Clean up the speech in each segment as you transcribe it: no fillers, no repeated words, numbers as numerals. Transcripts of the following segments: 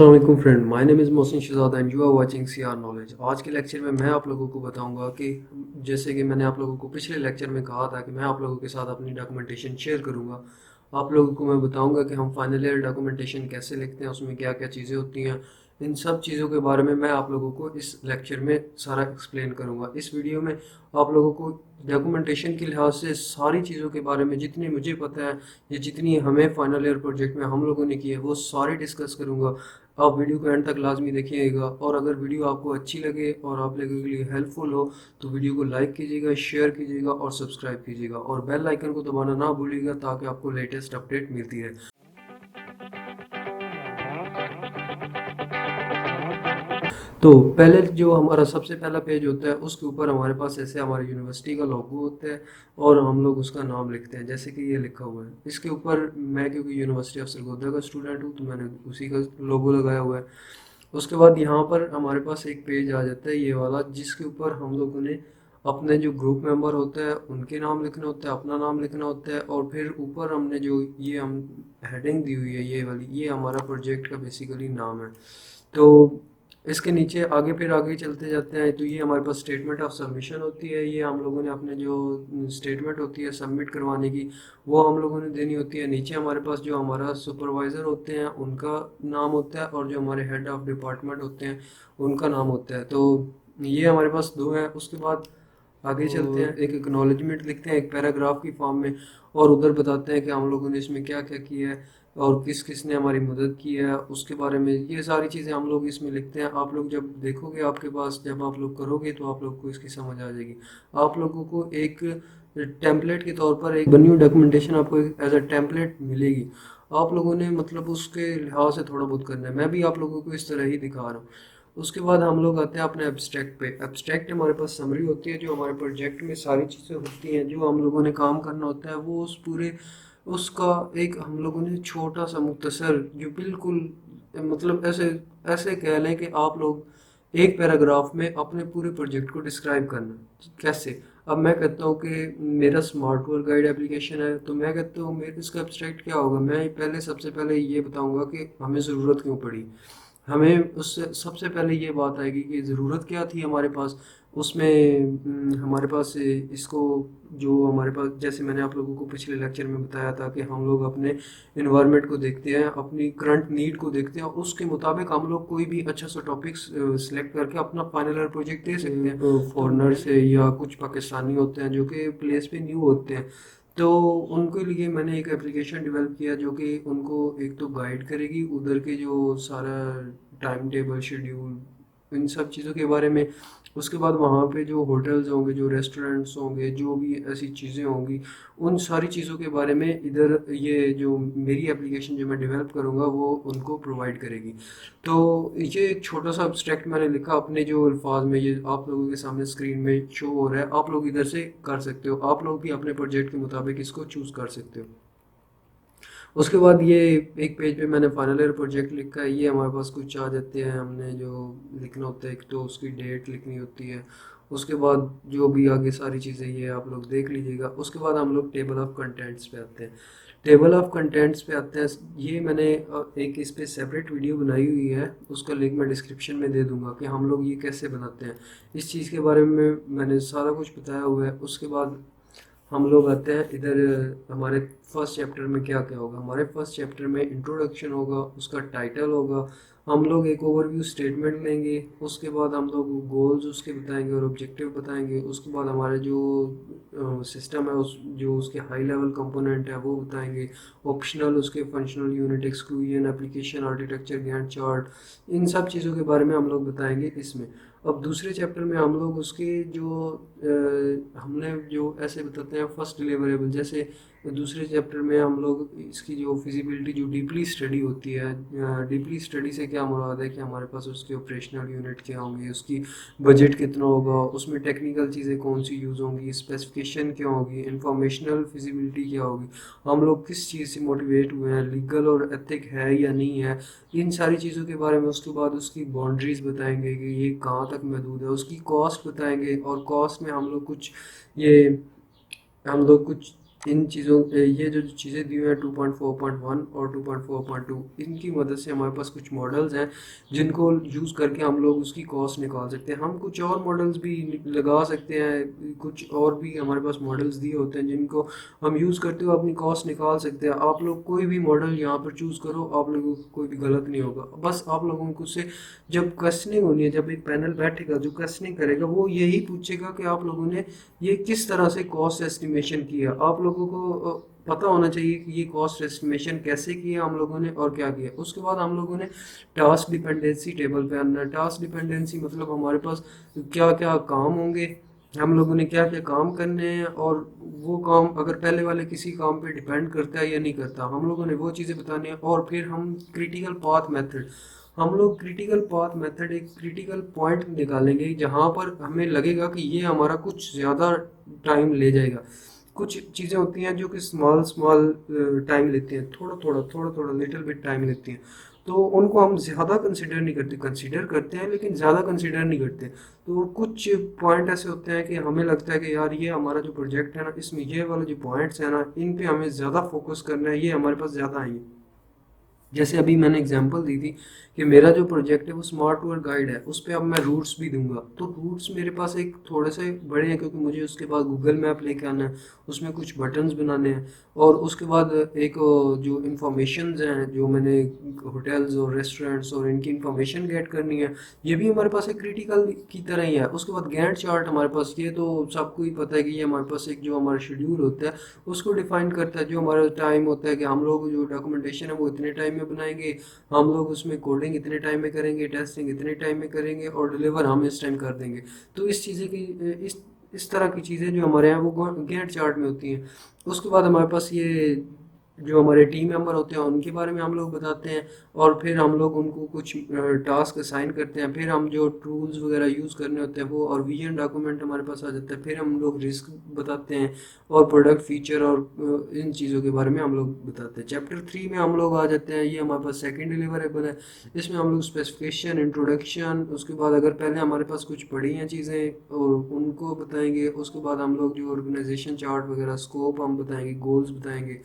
अस्सलाम वालेकुम friend, my name is Mohsin Shahzad and you are watching CR knowledge. आज के लेक्चर में मैं आप लोगों को बताऊंगा कि जैसे कि मैंने आप लोगों को पिछले लेक्चर में कहा था कि मैं आप लोगों के साथ अपनी डॉक्यूमेंटेशन शेयर करूंगा। आप लोगों को मैं बताऊंगा कि हम फाइनल ईयर डॉक्यूमेंटेशन कैसे लिखते हैं, उसमें क्या क्या चीज़ें होती हैं। इन सब चीज़ों के बारे में मैं आप लोगों को इस लेक्चर में सारा एक्सप्लेन करूँगा। इस वीडियो में आप लोगों को डॉक्यूमेंटेशन के लिहाज से सारी चीज़ों के बारे में जितनी मुझे पता है या जितनी हमें फाइनल ईयर प्रोजेक्ट में हम लोगों ने की है वो सारी डिस्कस करूँगा। आप वीडियो को एंड तक लाजमी देखिएगा, और अगर वीडियो आपको अच्छी लगे और आप लोगों के लिए हेल्पफुल हो तो वीडियो को लाइक कीजिएगा, शेयर कीजिएगा और सब्सक्राइब कीजिएगा, और बेल आइकन को दबाना ना भूलिएगा ताकि आपको लेटेस्ट अपडेट मिलती रहे। तो पहले जो हमारा सबसे पहला पेज होता है उसके ऊपर हमारे पास ऐसे हमारी यूनिवर्सिटी का लोगो होता है और हम लोग उसका नाम लिखते हैं, जैसे कि ये लिखा हुआ है। इसके ऊपर मैं क्योंकि यूनिवर्सिटी ऑफ सरगोदा का स्टूडेंट हूँ तो मैंने उसी का लोगो लगाया हुआ है। उसके बाद यहाँ पर हमारे पास एक पेज आ जाता है ये वाला, जिसके ऊपर हम लोगों ने अपने जो ग्रुप मेंबर होते हैं उनके नाम लिखना होता है, अपना नाम लिखना होता है, और फिर ऊपर हमने जो ये हम हेडिंग दी हुई है ये वाली, ये हमारा प्रोजेक्ट का बेसिकली नाम है। तो इसके नीचे आगे फिर आगे चलते जाते हैं तो ये हमारे पास स्टेटमेंट ऑफ सबमिशन होती है। ये हम लोगों ने अपने जो स्टेटमेंट होती है सबमिट करवाने की वो हम लोगों ने देनी होती है। नीचे हमारे पास जो हमारा सुपरवाइज़र होते हैं उनका नाम होता है, और जो हमारे हेड ऑफ डिपार्टमेंट होते हैं उनका नाम होता है। तो ये हमारे पास दो है। उसके बाद आगे चलते हैं, एक एक्नॉलेजमेंट लिखते हैं एक पैराग्राफ की फॉर्म में, और उधर बताते हैं कि हम लोगों ने इसमें क्या क्या किया है और किस किस ने हमारी मदद की है उसके बारे में। ये सारी चीज़ें हम लोग इसमें लिखते हैं। आप लोग जब देखोगे आपके पास, जब आप लोग करोगे तो आप लोग को इसकी समझ आ जाएगी। आप लोगों को एक टेम्पलेट के तौर पर एक बनी हुई डॉक्यूमेंटेशन आपको एज अ टेम्पलेट मिलेगी। आप लोगों ने मतलब उसके लिहाज से थोड़ा बहुत करना है। मैं भी आप लोगों को इस तरह ही दिखा रहा हूँ। उसके बाद हम लोग आते हैं अपने एब्स्ट्रैक्ट पे। एब्स्ट्रैक्ट हमारे पास समरी होती है, जो हमारे प्रोजेक्ट में सारी चीज़ें होती हैं जो हम लोगों ने काम करना होता है, वो उस पूरे उसका एक हम लोगों ने छोटा सा मुख्तसर जो बिल्कुल मतलब ऐसे ऐसे कह लें कि आप लोग एक पैराग्राफ में अपने पूरे प्रोजेक्ट को डिस्क्राइब करना कैसे। अब मैं कहता हूँ कि मेरा स्मार्ट वर्क गाइड एप्लीकेशन है, तो मैं कहता हूँ मेरे इसका एब्स्ट्रैक्ट क्या होगा। मैं पहले सबसे पहले ये बताऊँगा कि हमें ज़रूरत क्यों पड़ी। हमें उससे सबसे पहले ये बात आएगी कि ज़रूरत क्या थी हमारे पास। उसमें हमारे पास इसको जो हमारे पास, जैसे मैंने आप लोगों को पिछले लेक्चर में बताया था कि हम लोग अपने इन्वायरमेंट को देखते हैं, अपनी करंट नीड को देखते हैं, उसके मुताबिक हम लोग कोई भी अच्छा सा टॉपिक सिलेक्ट करके अपना फाइनल ईयर प्रोजेक्ट दे सकते हैं। फॉरनर से या कुछ पाकिस्तानी होते हैं जो कि प्लेस पे न्यू होते हैं, तो उनके लिए मैंने एक एप्लीकेशन डेवलप किया जो कि उनको एक तो गाइड करेगी उधर के जो सारा टाइम टेबल शेड्यूल इन सब चीज़ों के बारे में। उसके बाद वहाँ पे जो होटल्स होंगे, जो रेस्टोरेंट्स होंगे, जो भी ऐसी चीज़ें होंगी, उन सारी चीज़ों के बारे में इधर ये जो मेरी एप्लीकेशन जो मैं डेवलप करूँगा वो उनको प्रोवाइड करेगी। तो ये एक छोटा सा अब्स्ट्रैक्ट मैंने लिखा अपने जो अल्फाज में, ये आप लोगों के सामने स्क्रीन में शो हो रहा है। आप लोग इधर से कर सकते हो, आप लोग भी अपने प्रोजेक्ट के मुताबिक इसको चूज़ कर सकते हो। उसके बाद ये एक पेज पे मैंने फाइनल ईयर प्रोजेक्ट लिखा है। ये हमारे पास कुछ आ जाते हैं, हमने जो लिखना होता है एक तो उसकी डेट लिखनी होती है। उसके बाद जो भी आगे सारी चीज़ें ये आप लोग देख लीजिएगा। उसके बाद हम लोग टेबल ऑफ कंटेंट्स पे आते हैं। टेबल ऑफ कंटेंट्स पे आते हैं, ये मैंने एक इस पे सेपरेट वीडियो बनाई हुई है, उसका लिंक मैं डिस्क्रिप्शन में दे दूंगा कि हम लोग ये कैसे बनाते हैं। इस चीज़ के बारे में मैंने सारा कुछ बताया हुआ है। उसके बाद हम लोग आते हैं इधर, हमारे फर्स्ट चैप्टर में क्या क्या होगा। हमारे फर्स्ट चैप्टर में इंट्रोडक्शन होगा, उसका टाइटल होगा, हम लोग एक ओवरव्यू स्टेटमेंट लेंगे, उसके बाद हम लोग गोल्स उसके बताएंगे और ऑब्जेक्टिव बताएंगे। उसके बाद हमारे जो सिस्टम है उस जो उसके हाई लेवल कंपोनेंट है वो बताएंगे, ऑप्शनल उसके functional unit, exclusion, application architecture, Gantt chart, इन सब चीज़ों के बारे में हम लोग बताएंगे इसमें। अब दूसरे चैप्टर में हम लोग उसके जो हमने जो ऐसे बताते हैं फर्स्ट डिलीवरेबल, जैसे दूसरे चैप्टर में हम लोग इसकी जो फिजिबिलिटी जो डीपली स्टडी होती है, डीपली स्टडी से क्या मुराद है कि हमारे पास उसके ऑपरेशनल यूनिट क्या होंगे, उसकी बजट कितना होगा, उसमें टेक्निकल चीज़ें कौन सी यूज़ होंगी, स्पेसिफिकेशन क्या होगी, इंफॉर्मेशनल फिजिबिलिटी क्या होगी, हम लोग किस चीज़ से मोटिवेट हुए हैं, लीगल और एथिक है या नहीं है, इन सारी चीज़ों के बारे में। उसके बाद उसकी बाउंड्रीज बताएंगे कि ये कहाँ तक महदूद है, उसकी कॉस्ट बताएंगे, और कॉस्ट में हम लोग कुछ इन चीज़ों ये जो चीज़ें दी हुई हैं 2.4.1 और 2.4.2, इनकी मदद से हमारे पास कुछ मॉडल्स हैं जिनको यूज़ करके हम लोग उसकी कॉस्ट निकाल सकते हैं। हम कुछ और मॉडल्स भी लगा सकते हैं, कुछ और भी हमारे पास मॉडल्स दिए होते हैं जिनको हम यूज़ करते हुए अपनी कॉस्ट निकाल सकते हैं। आप लोग कोई भी मॉडल यहाँ पर चूज़ करो, आप लोगों को कोई भी गलत नहीं होगा। बस आप लोगों को से जब क्वेश्चनिंग होनी है, जब एक पैनल बैठेगा जो क्वेश्चनिंग करेगा, वो यही पूछेगा कि आप लोगों ने ये किस तरह से कॉस्ट एस्टिमेशन किया। आप लोगों को पता होना चाहिए कि ये कॉस्ट एस्टिमेशन कैसे किया हम लोगों ने और क्या किया। उसके बाद हम लोगों ने टास्क डिपेंडेंसी टेबल पे आना है। टास्क डिपेंडेंसी मतलब हमारे पास क्या क्या काम होंगे, हम लोगों ने क्या क्या काम करने हैं, और वो काम अगर पहले वाले किसी काम पे डिपेंड करता है या नहीं करता, हम लोगों ने वो चीज़ें बतानी है। और फिर हम क्रिटिकल पाथ मेथड, हम लोग क्रिटिकल पाथ मेथड एक क्रिटिकल पॉइंट निकालेंगे जहाँ पर हमें लगेगा कि ये हमारा कुछ ज़्यादा टाइम ले जाएगा। कुछ चीज़ें होती हैं जो कि स्मॉल स्मॉल टाइम लेती हैं, थोड़ा थोड़ा लिटिल बिट टाइम लेती हैं, तो उनको हम ज़्यादा कंसिडर नहीं करते। कंसिडर करते हैं लेकिन ज़्यादा कंसिडर नहीं करते। तो कुछ पॉइंट ऐसे होते हैं कि हमें लगता है कि यार ये हमारा जो प्रोजेक्ट है ना, इसमें ये वाले जो पॉइंट्स हैं ना, इन पे हमें ज़्यादा फोकस करना है, ये हमारे पास ज़्यादा आएंगे। जैसे अभी मैंने एग्जांपल दी थी कि मेरा जो प्रोजेक्ट है वो स्मार्ट टूर गाइड है, उस पे अब मैं रूट्स भी दूंगा। तो रूट्स मेरे पास एक थोड़े से बड़े हैं क्योंकि मुझे उसके बाद गूगल मैप लेके आना है, उसमें कुछ बटन्स बनाने हैं, और उसके बाद एक जो इंफॉर्मेशंस हैं, जो मैंने होटल्स और रेस्टोरेंट्स और इनकी इंफॉर्मेशन गेट करनी है, ये भी हमारे पास एक क्रिटिकल की तरह ही है। उसके बाद गैंट चार्ट हमारे पास, ये तो सबको ही पता है कि ये हमारे पास एक जो हमारा शेड्यूल होता है उसको डिफाइन करता है। जो हमारा टाइम होता है कि हम लोग जो डॉक्यूमेंटेशन है वो इतने टाइम में बनाएंगे, हम लोग उसमें कोडिंग इतने टाइम में करेंगे, टेस्टिंग इतने टाइम में करेंगे, और डिलीवर हम इस टाइम कर देंगे। तो इस चीज़ें की इस तरह की चीज़ें जो हमारे यहाँ वो गैंट चार्ट में होती हैं। उसके बाद हमारे पास ये जो हमारे टीम मेंबर होते हैं उनके बारे में हम लोग बताते हैं, और फिर हम लोग उनको कुछ टास्क असाइन करते हैं। फिर हम जो टूल्स वगैरह यूज़ करने होते हैं वो, और विजन डॉक्यूमेंट हमारे पास आ जाता है। फिर हम लोग रिस्क बताते हैं और प्रोडक्ट फीचर और इन चीज़ों के बारे में हम लोग बताते हैं। चैप्टर 3 में हम लोग आ जाते हैं, ये हमारे पास सेकेंड डिलीवरेबल है। इसमें हम लोग स्पेसिफिकेशन, इंट्रोडक्शन, उसके बाद अगर पहले हमारे पास कुछ पड़ी हैं चीज़ें और उनको बताएंगे। उसके बाद हम लोग जो ऑर्गेनाइजेशन चार्ट वगैरह, स्कोप हम बताएंगे, गोल्स बताएंगे,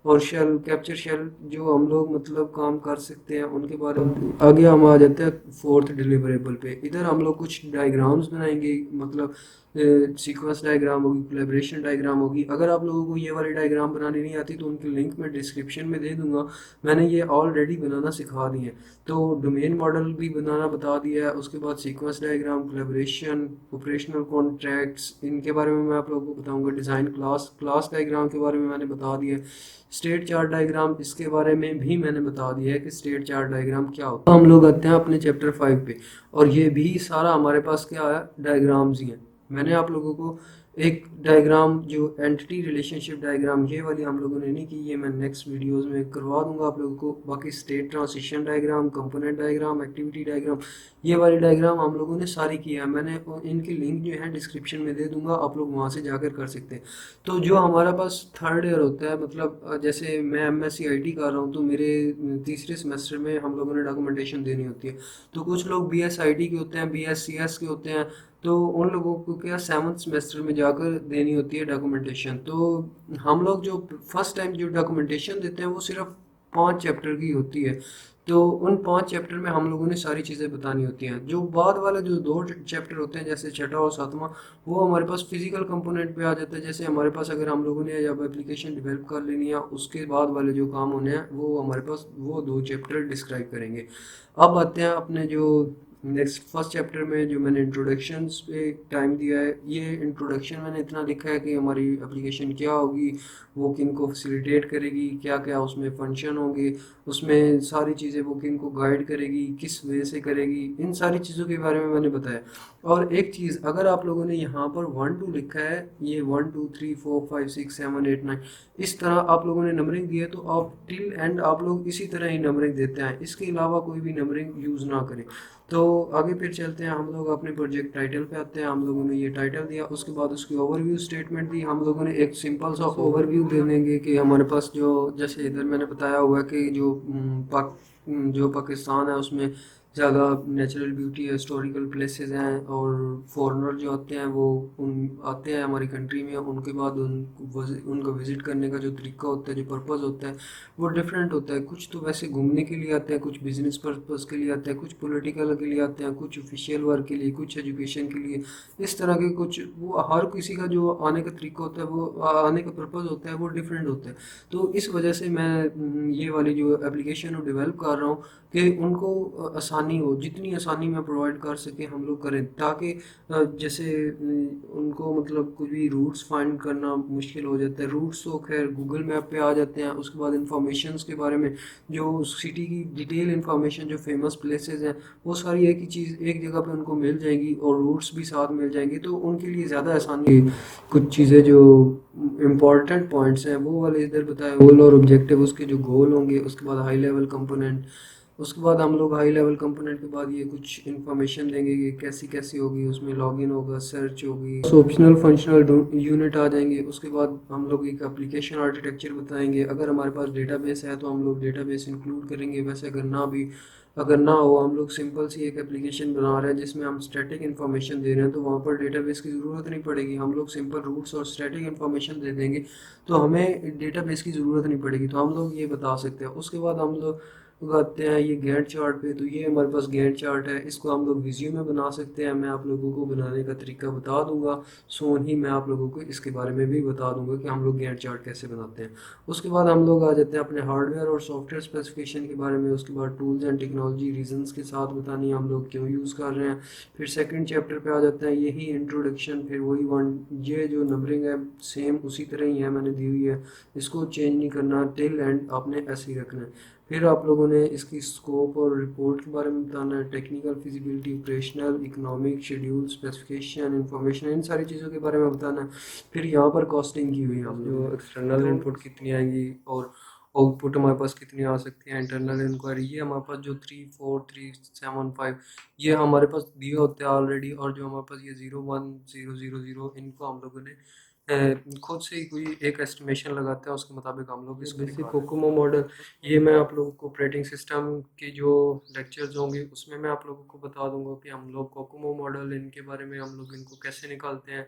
और शेल कैप्चर शेल जो हम लोग मतलब काम कर सकते हैं उनके बारे में। आगे हम आ जाते हैं फोर्थ डिलीवरेबल पे। इधर हम लोग कुछ डायग्राम्स बनाएंगे, मतलब सीक्वेंस डायग्राम होगी, कोलैबोरेशन डायग्राम होगी। अगर आप लोगों को ये वाली डायग्राम बनानी नहीं आती तो उनकी लिंक मैं डिस्क्रिप्शन में दे दूंगा, मैंने ये ऑलरेडी बनाना सिखा दी है। तो डोमेन मॉडल भी बनाना बता दिया है, उसके बाद sequence diagram, collaboration, operational contracts, इनके बारे में मैं आप लोगों को बताऊंगा। डिज़ाइन क्लास, क्लास डायग्राम के बारे में मैंने बता दिया है। स्टेट चार्ट डायग्राम, इसके बारे में भी मैंने बता दिया है कि स्टेट चार्ट डायग्राम क्या होता है। हम लोग आते हैं अपने चैप्टर 5 पे, और ये भी सारा हमारे पास क्या है, डायग्राम्स ही हैं। मैंने आप लोगों को एक डायग्राम जो एंटिटी रिलेशनशिप डायग्राम, ये वाली हम लोगों ने नहीं की, ये मैं नेक्स्ट वीडियोस में करवा दूंगा आप लोगों को। बाकी state transition diagram, component diagram, activity diagram, ये वाली डायग्राम हम लोगों ने सारी की है। मैंने इनकी लिंक जो है डिस्क्रिप्शन में दे दूंगा, आप लोग वहाँ से जाकर कर सकते हैं। तो जो हमारा पास थर्ड ईयर होता है, मतलब जैसे मैं एमएससी आईटी कर रहा हूँ, तो मेरे तीसरे सेमेस्टर में हम लोगों ने डॉक्यूमेंटेशन देनी होती है। तो कुछ लोग बीएस आईटी के होते हैं, बीएस सीएस के होते हैं, तो उन लोगों को क्या सेवन्थ सेमेस्टर में जाकर देनी होती है डॉक्यूमेंटेशन। तो हम लोग जो फर्स्ट टाइम जो डॉक्यूमेंटेशन देते हैं वो सिर्फ 5 चैप्टर की होती है। तो उन 5 चैप्टर में हम लोगों ने सारी चीज़ें बतानी होती हैं। जो बाद वाले जो 2 चैप्टर होते हैं, जैसे छठा और सातवां, वो हमारे पास फिजिकल कंपोनेंट पे आ जाता है। जैसे हमारे पास अगर हम लोगों ने जब एप्लीकेशन डेवलप कर लेनी है, उसके बाद वाले जो काम होने हैं वो हमारे पास वो 2 चैप्टर डिस्क्राइब करेंगे। अब आते हैं अपने जो नेक्स्ट फर्स्ट चैप्टर में, जो मैंने इंट्रोडक्शंस पे टाइम दिया है। ये इंट्रोडक्शन मैंने इतना लिखा है कि हमारी एप्लीकेशन क्या होगी, वो किन को फैसिलिटेट करेगी, क्या क्या उसमें फंक्शन होंगे, उसमें सारी चीज़ें वो किन को गाइड करेगी, किस वे से करेगी, इन सारी चीज़ों के बारे में मैंने बताया। और एक चीज़, अगर आप लोगों ने यहाँ पर 1 2 लिखा है, ये 1 2 3 4 5 6 7 8 9 इस तरह आप लोगों ने नंबरिंग दी है, तो आप टिल एंड आप लोग इसी तरह ही नंबरिंग देते हैं, इसके अलावा कोई भी नंबरिंग यूज़ ना करें। तो आगे फिर चलते हैं, हम लोग अपने प्रोजेक्ट टाइटल पे आते हैं। हम लोगों ने ये टाइटल दिया, उसके बाद उसकी ओवरव्यू स्टेटमेंट दी। हम लोगों ने एक सिंपल सा ओवरव्यू दे देंगे कि हमारे पास जो, जैसे इधर मैंने बताया हुआ है कि जो जो पाकिस्तान है उसमें जगह, नेचुरल ब्यूटी, हिस्टोरिकल प्लेसेस हैं, और फॉरेनर जो आते हैं वो उन आते हैं हमारी कंट्री में, उनके बाद उनका विज़िट करने का जो तरीका होता है, जो पर्पज़ होता है वो डिफरेंट होता है। कुछ तो वैसे घूमने के लिए आते हैं, कुछ बिजनेस पर्पज़ के लिए आते हैं, कुछ पॉलिटिकल के लिए आते हैं, कुछ ऑफिशियल वर्क के लिए, कुछ एजुकेशन के लिए। इस तरह के कुछ, वो हर किसी का जो आने का तरीका होता है, वो आने का पर्पज़ होता है, वो डिफरेंट होता है। तो इस वजह से मैं ये वाली जो एप्लीकेशन को डेवलप कर रहा हूँ कि उनको आसानी हो, जितनी आसानी में प्रोवाइड कर सके हम लोग करें, ताकि जैसे उनको मतलब कोई भी रूट्स फाइंड करना मुश्किल हो जाता है। रूट्स तो खैर गूगल मैप पे आ जाते हैं, उसके बाद इंफॉर्मेशंस के बारे में, जो सिटी की डिटेल इंफॉर्मेशन, जो फेमस प्लेसेस हैं, वो सारी एक ही चीज़ एक जगह पे उनको मिल जाएंगी, और रूट्स भी साथ मिल जाएंगे, तो उनके लिए ज़्यादा आसानी। कुछ चीज़ें जो इम्पॉर्टेंट पॉइंट्स हैं वो वाले इधर बताए, गोल और ऑब्जेक्टिव, उसके जो गोल होंगे, उसके बाद हाई लेवल कंपोनेंट, उसके बाद हम लोग हाई लेवल कंपोनेंट के बाद ये कुछ इन्फॉर्मेशन देंगे कि कैसी कैसी होगी, उसमें लॉगिन होगा, सर्च होगी, ऑप्शनल फंक्शनल यूनिट आ जाएंगे। उसके बाद हम लोग एक एप्लीकेशन आर्किटेक्चर बताएंगे। अगर हमारे पास डेटाबेस है तो हम लोग डेटाबेस इंक्लूड करेंगे, वैसे अगर ना हो, हम लोग सिंपल सी एक एप्लीकेशन बना रहे हैं जिसमें हम स्टैटिक इन्फॉर्मेशन दे रहे हैं, तो वहाँ पर डेटाबेस की ज़रूरत नहीं पड़ेगी। हम लोग सिंपल रूट्स और स्टैटिक इन्फॉर्मेशन दे देंगे, तो हमें डेटाबेस की ज़रूरत नहीं पड़ेगी। तो हम लोग ये बता सकते हैं। उसके बाद हम लोग उगाते हैं ये गैंट चार्ट पे। तो ये हमारे पास गैंट चार्ट है, इसको हम लोग विज़्यू में बना सकते हैं। मैं आप लोगों को बनाने का तरीका बता दूंगा। सोन ही मैं आप लोगों को इसके बारे में भी बता दूंगा कि हम लोग गैंट चार्ट कैसे बनाते हैं। उसके बाद हम लोग आ जाते हैं अपने हार्डवेयर और सॉफ्टवेयर स्पेसिफिकेशन के बारे में। उसके बाद टूल्स एंड टेक्नोलॉजी रीजंस के साथ बतानी है हम लोग क्यों यूज़ कर रहे हैं। फिर सेकंड चैप्टर पे आ जाते हैं, यही इंट्रोडक्शन, फिर वही वन, ये जो नंबरिंग है सेम उसी तरह ही है, मैंने दी हुई है, इसको चेंज नहीं करना, टिल एंड आपने ऐसे ही रखना है। फिर आप लोगों ने इसकी स्कोप और रिपोर्ट के बारे में बताना है, technical feasibility, operational, economic, schedule, specification, information, इन सारी चीज़ों के बारे में बताना है। फिर यहाँ पर कॉस्टिंग की हुई है हम जो एक्सटर्नल इनपुट कितनी आएंगी और आउटपुट हमारे पास कितनी आ सकती है। इंटरनल इंक्वायरी, ये हमारे पास जो 34375 ये हमारे पास दिए होते हैं ऑलरेडी, और जो हमारे पास ये 01000 इनको हम लोगों ने खुद से ही कोई एक एस्टिमेशन लगाते हैं, उसके मुताबिक हम लोग इसको बेसिक कोकोमो मॉडल, ये मैं आप लोगों को ऑपरेटिंग सिस्टम के जो लेक्चर्स होंगे उसमें मैं आप लोगों को बता दूंगा कि हम लोग कोकोमो मॉडल, इनके बारे में हम लोग इनको कैसे निकालते हैं।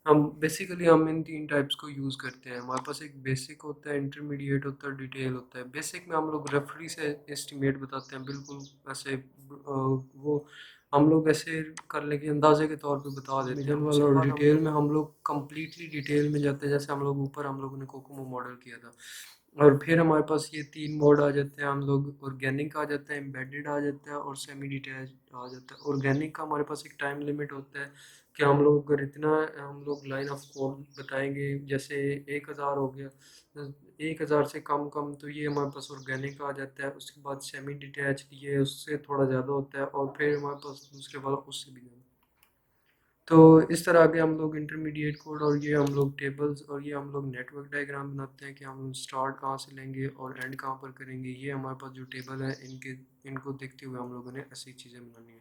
हम इन तीन टाइप्स को यूज़ करते हैं। हमारे पास एक बेसिक होता है, इंटरमीडिएट होता है, डिटेल होता है। बेसिक में हम लोग रेफरी से एस्टिमेट बताते हैं, बिल्कुल ऐसे वो हम लोग ऐसे कर लेंगे, अंदाजे के तौर पे बता देते हैं वाला। और डिटेल में हम लोग कम्प्लीटली डिटेल में जाते हैं, जैसे हम लोग ऊपर हम लोगों ने कोकोमो मॉडल किया था। और फिर हमारे पास ये तीन मोड आ जाते हैं, हम लोग ऑर्गेनिक आ जाता है, एम्बेडेड आ जाता है, और सेमी डिटैच आ जाता है। ऑर्गेनिक का हमारे पास एक टाइम लिमिट होता है कि हम लोग अगर इतना हम लोग लाइन ऑफ कोड बताएंगे, जैसे 1000 हो गया, 1000 से कम कम, तो ये हमारे पास ऑर्गेनिक आ जाता है। उसके बाद सेमी डिटैच, ये उससे थोड़ा ज़्यादा होता है, और फिर हमारे पास दूसरे वाला उससे भी ज़्यादा। तो इस तरह के हम लोग इंटरमीडिएट कोड, और ये हम लोग टेबल्स, और ये हम लोग नेटवर्क डायग्राम बनाते हैं कि हम स्टार्ट कहाँ से लेंगे और एंड कहाँ पर करेंगे। ये हमारे पास जो टेबल है, इनको देखते हुए हम लोगों ने ऐसी चीज़ें बनानी है।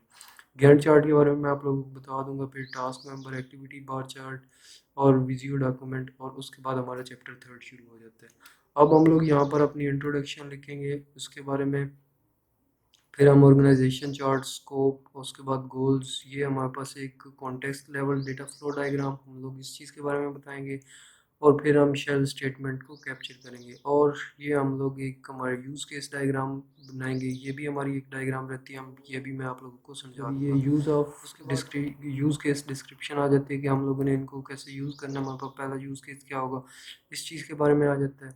गैंट चार्ट के बारे में मैं आप लोगों को बता दूंगा। फिर task member, activity bar chart, और विजियो डॉक्यूमेंट, और उसके बाद हमारा चैप्टर 3 शुरू हो जाता है। अब हम लोग यहाँ पर अपनी इंट्रोडक्शन लिखेंगे उसके बारे में। फिर हम ऑर्गेनाइजेशन चार्ट, स्कोप, उसके बाद गोल्स, ये हमारे पास एक context level data flow diagram, हम लोग इस चीज़ के बारे में बताएंगे। और फिर हम शेल स्टेटमेंट को कैप्चर करेंगे, और ये हम लोग एक हमारे यूज़ केस डायग्राम बनाएंगे। ये भी हमारी एक डायग्राम रहती है, हम ये भी मैं आप लोगों को समझा दूंगा। ये यूज़ केस डिस्क्रिप्शन आ जाती है कि हम लोगों ने इनको कैसे यूज़ करना है, हमारे पास पहला यूज़ केस क्या होगा, इस चीज़ के बारे में आ जाता है।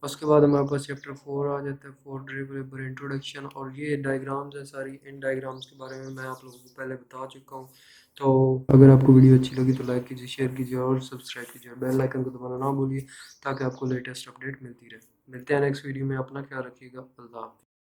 उसके बाद हमारे पास चैप्टर 4 आ जाता है, 4 ड्रिवर इंट्रोडक्शन, और ये डायग्राम्स है सारी। इन डायग्राम्स के बारे में मैं आप लोगों को पहले बता चुका हूँ। तो अगर आपको वीडियो अच्छी लगी तो लाइक कीजिए, शेयर कीजिए, और सब्सक्राइब कीजिए, बेल आइकन को दबाना ना भूलिए, ताकि आपको लेटेस्ट अपडेट मिलती रहे। मिलते हैं नेक्स्ट वीडियो में, अपना ख्याल रखिएगा। अल्लाह हाफ़िज़।